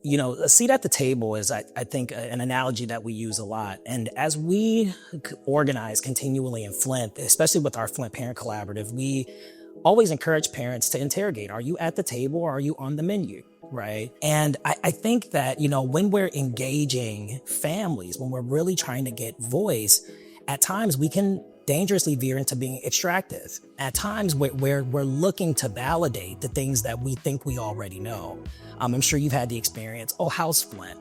A seat at the table is, I think, an analogy that we use a lot. And as we organize continually in Flint, especially with our Flint Parent Collaborative, we always encourage parents to interrogate, are you at the table or are you on the menu? Right. And I think that, when we're engaging families, when we're really trying to get voice, at times we can dangerously veer into being extractive. At times we're looking to validate the things that we think we already know. I'm sure you've had the experience, how's Flint?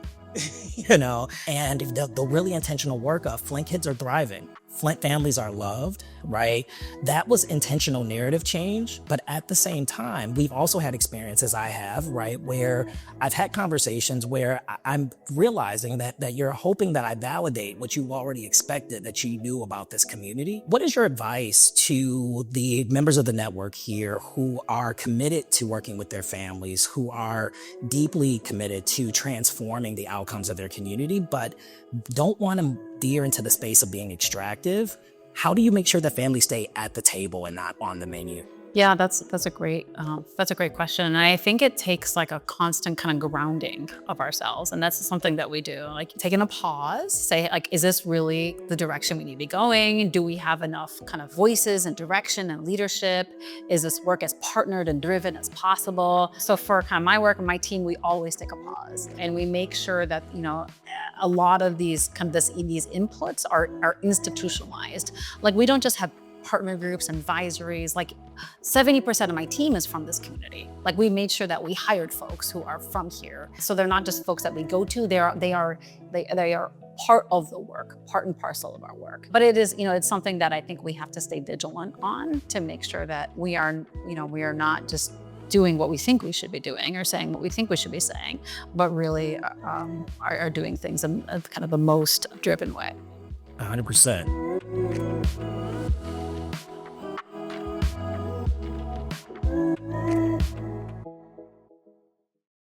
And the really intentional work of Flint kids are thriving. Flint families are loved, right? That was intentional narrative change. But at the same time, we've also had experiences, I have, right, where I've had conversations where I'm realizing that you're hoping that I validate what you already expected that you knew about this community. What is your advice to the members of the network here who are committed to working with their families, who are deeply committed to transforming the outcomes of their community, but don't want to veer into the space of being extractive? How do you make sure that families stay at the table and not on the menu? Yeah, that's a great question. And I think it takes like a constant kind of grounding of ourselves. And that's something that we do, like taking a pause, say like, is this really the direction we need to be going? Do we have enough kind of voices and direction and leadership? Is this work as partnered and driven as possible? So for kind of my work and my team, we always take a pause and we make sure that, a lot of these these inputs are institutionalized. Like we don't just have partner groups and advisories. Like 70% of my team is from this community. Like we made sure that we hired folks who are from here. So they're not just folks that we go to, they are part of the work, part and parcel of our work. But it is, it's something that I think we have to stay vigilant on to make sure that we are not just doing what we think we should be doing or saying what we think we should be saying, but really are doing things in kind of the most driven way. 100%.